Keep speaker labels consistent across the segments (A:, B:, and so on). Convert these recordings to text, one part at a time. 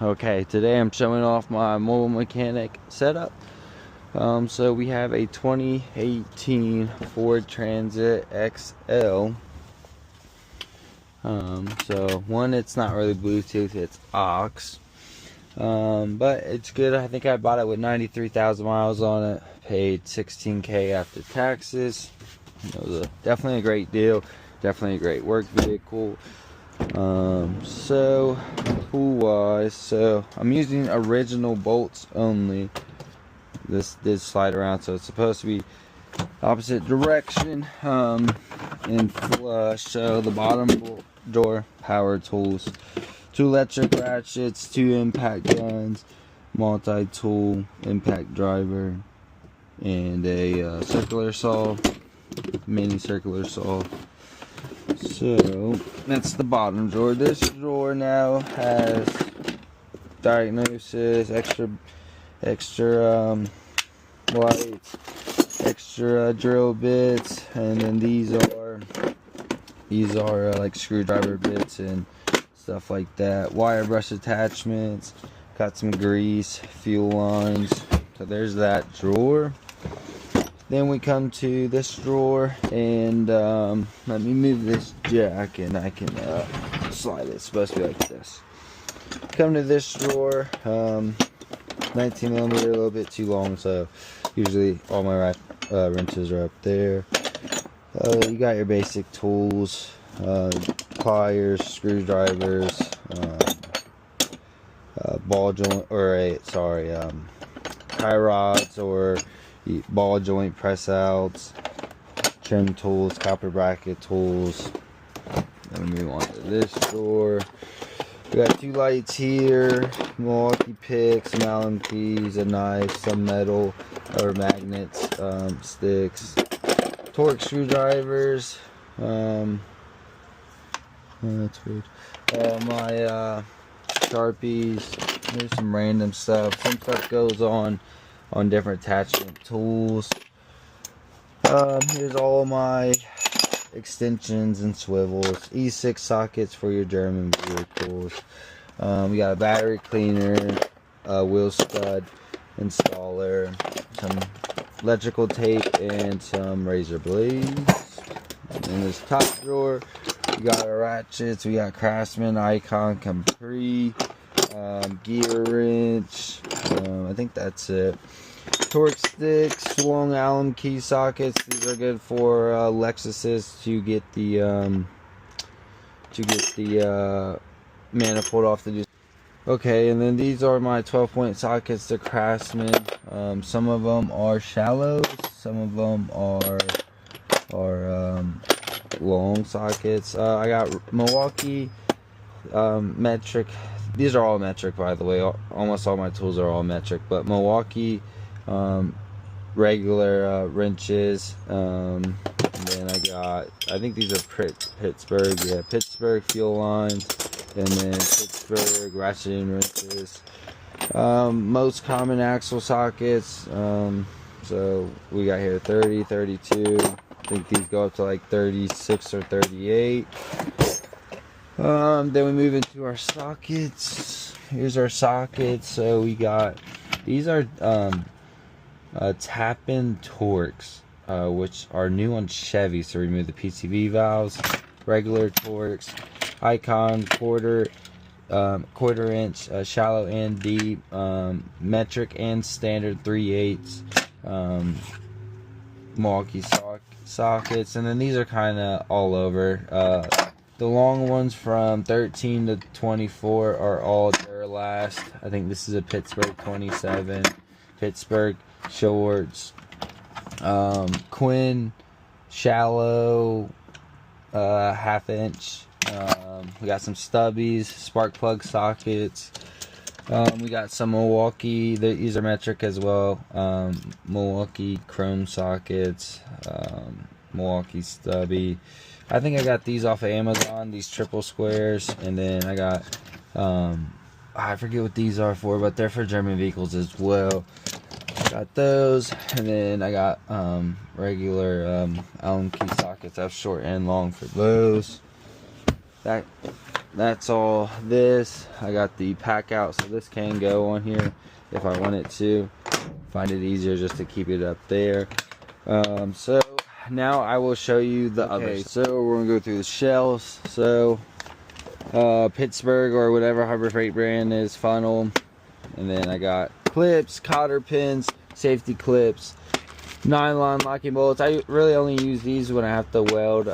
A: Okay, today I'm showing off my mobile mechanic setup. So we have a 2018 Ford Transit XL. So one, it's not really Bluetooth, it's aux. But it's good. I think I bought it with 93,000 miles on it. Paid $16K after taxes. It was definitely a great deal. Definitely a great work vehicle. So tool-wise, so I'm using original bolts only. This did slide around, so it's supposed to be opposite direction, and flush. So the bottom door, power tools, 2 electric ratchets, 2 impact guns, multi-tool, impact driver, and a circular saw, mini circular saw. So that's the bottom drawer. This drawer now has diagnosis, extra lights, extra drill bits, and then these are like screwdriver bits and stuff like that. Wire brush attachments. Got some grease, fuel lines. So there's that drawer. Then we come to this drawer, and let me move this jack and I can slide it. It's supposed to be like this. Come to this drawer, 19mm, a little bit too long, so usually all my wrenches are up there. You got your basic tools, pliers, screwdrivers, ball joint, or tie rods, or ball joint press outs, trim tools, copper bracket tools. Then we move on to this drawer. We got 2 lights here, Milwaukee picks, some Allen keys, a knife, some metal or magnets, sticks, torque screwdrivers. That's weird. My Sharpies. There's some random stuff. Some stuff goes on different attachment tools. Here's all my extensions and swivels, E6 sockets for your German vehicles. We got a battery cleaner, a wheel stud installer, some electrical tape, and some razor blades. In this top drawer, we got our ratchets. We got Craftsman, Icon, Capri, gear wrench. I think that's it. Torque sticks, swung Allen key sockets. These are good for Lexuses to get the manifold off the. Okay, and then these are my 12-point sockets, the Craftsman. Some of them are shallows, some of them are long sockets. I got Milwaukee metric. These are all metric, by the way. Almost all my tools are all metric, but Milwaukee regular wrenches. And then I think these are Pittsburgh. Yeah, Pittsburgh fuel lines, and then Pittsburgh ratcheting wrenches. Most common axle sockets. So we got here 30, 32. I think these go up to like 36 or 38. Then we move into our sockets. Here's our sockets. So we got, these are Tappan Torx, which are new on Chevy. So remove the PCV valves. Regular Torx, Icon quarter inch, shallow and deep, metric and standard 3/8, Milwaukee sockets, and then these are kind of all over. The long ones from 13 to 24 are all Duralast. I think this is a Pittsburgh 27, Pittsburgh shorts, Quinn shallow, 1/2 inch. We got some stubbies, spark plug sockets. We got some Milwaukee, these are metric as well. Milwaukee chrome sockets, Milwaukee stubby. I think I got these off of Amazon, these triple squares. And then I got, I forget what these are for, but they're for German vehicles as well. Got those. And then I got regular Allen key sockets. I have short and long for those. That that's all this. I got the pack out, so this can go on here if I want it to. Find it easier just to keep it up there. So now I will show you the other. So we're gonna go through the shells. So Pittsburgh or whatever Harbor Freight brand is funnel, and then I got clips, cotter pins, safety clips, nylon locking bolts. I really only use these when I have to weld,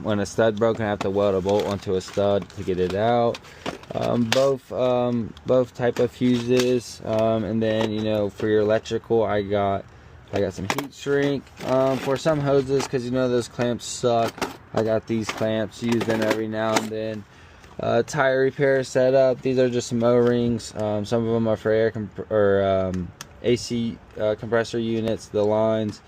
A: when a stud broke and I have to weld a bolt onto a stud to get it out. Both type of fuses, and then, you know, for your electrical, I got some heat shrink for some hoses, because you know those clamps suck. I got these clamps, use them every now and then. Tire repair setup. These are just some O-rings. Some of them are for air AC compressor units, the lines.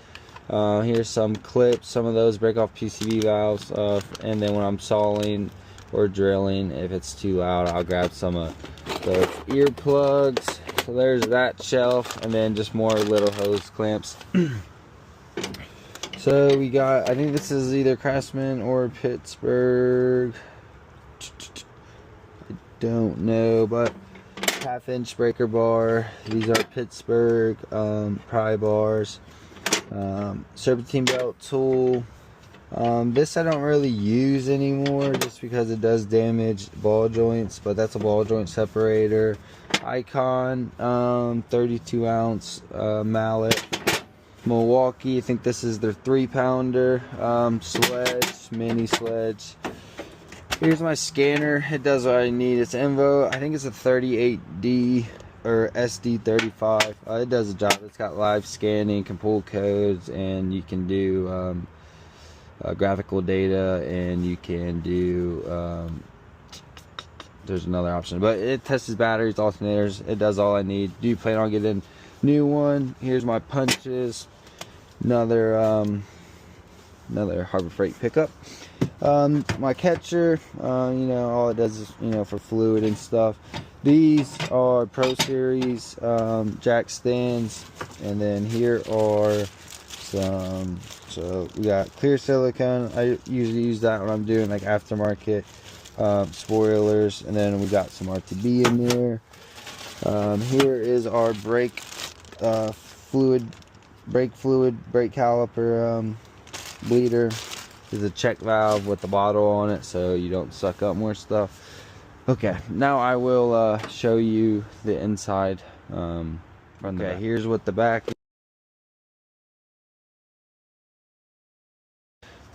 A: Here's some clips. Some of those break off PCV valves, and then when I'm sawing or drilling, if it's too loud, I'll grab some of those earplugs. So there's that shelf, and then just more little hose clamps. So we got, I think this is either Craftsman or Pittsburgh, I don't know, but 1/2-inch breaker bar. These are Pittsburgh pry bars. Serpentine belt tool. This I don't really use anymore just because it does damage ball joints, but that's a ball joint separator. Icon 32-ounce mallet. Milwaukee, I think this is their 3-pounder sledge, mini sledge. Here's my scanner. It does what I need. It's Envo. I think it's a 38D or SD35. It does the job. It's got live scanning, can pull codes, and you can do graphical data, and you can do there's another option, but it tests batteries, alternators. It does all I need. Do you plan on getting a new one? Here's my punches. Another Harbor Freight pickup. My catcher, you know, all it does is, you know, for fluid and stuff. These are Pro Series jack stands, and then here are some, so we got clear silicone. I usually use that when I'm doing like aftermarket spoilers, and then we got some RTB in there. Here is our brake fluid, brake caliper bleeder. There's a check valve with the bottle on it, so you don't suck up more stuff. Okay, now I will show you the inside. Okay, here's what the back is.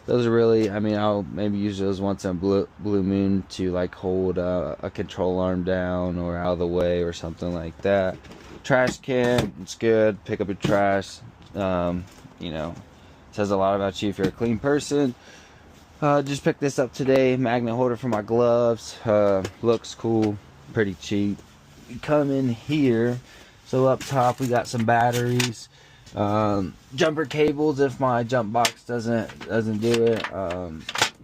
A: Those are really, I mean, I'll maybe use those once in blue moon to like hold a control arm down or out of the way or something like that. Trash can, it's good. Pick up your trash. You know, says a lot about you if you're a clean person. Just picked this up today. Magnet holder for my gloves. Looks cool, pretty cheap. We come in here, so up top we got some batteries, jumper cables if my jump box doesn't do it.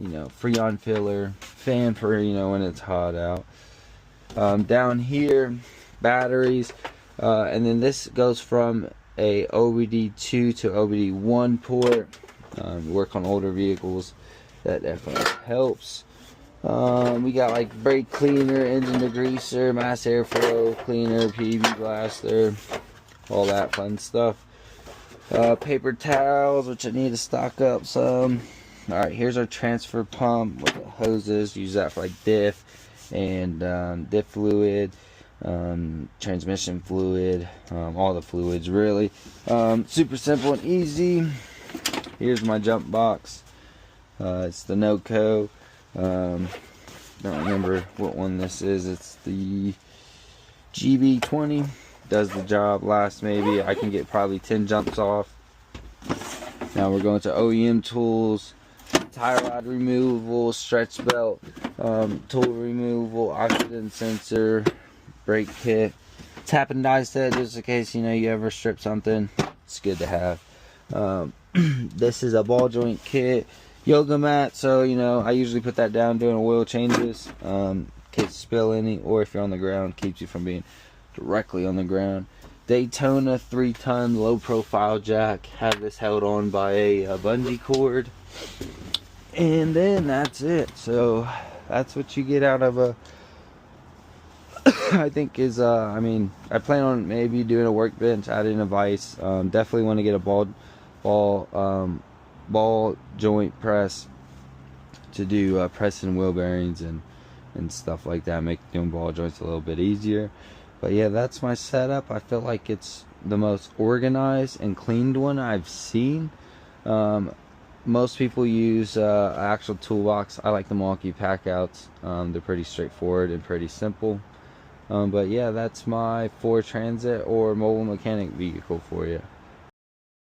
A: You know, Freon filler, fan for, you know, when it's hot out. Down here, batteries, and then this goes from a OBD2 to OBD1 port. Work on older vehicles, that definitely helps. We got like brake cleaner, engine degreaser, mass airflow cleaner, PV blaster, all that fun stuff. Paper towels, which I need to stock up some. Alright, here's our transfer pump with the hoses. Use that for like diff and diff fluid, transmission fluid, all the fluids really. Super simple and easy. Here's my jump box. It's the Noco. Don't remember what one this is. It's the GB20. Does the job. Last maybe I can get probably 10 jumps off. Now we're going to OEM tools. Tie rod removal, stretch belt, tool removal, oxygen sensor, brake kit, tap and die set, just in case, you know, you ever strip something. It's good to have. This is a ball joint kit. Yoga mat, so, you know, I usually put that down doing oil changes, in case you spill any, or if you're on the ground, keeps you from being directly on the ground. Daytona 3-ton low profile jack. Have this held on by a bungee cord, and then that's it. So that's what you get out of a I think is I mean, I plan on maybe doing a workbench, adding a vise. Definitely want to get a ball joint press to do pressing wheel bearings and stuff like that, make doing ball joints a little bit easier. But yeah, that's my setup. I feel like it's the most organized and cleaned one I've seen. Most people use actual toolbox. I like the Milwaukee Packouts. They're pretty straightforward and pretty simple. But yeah, that's my Ford Transit or mobile mechanic vehicle for you.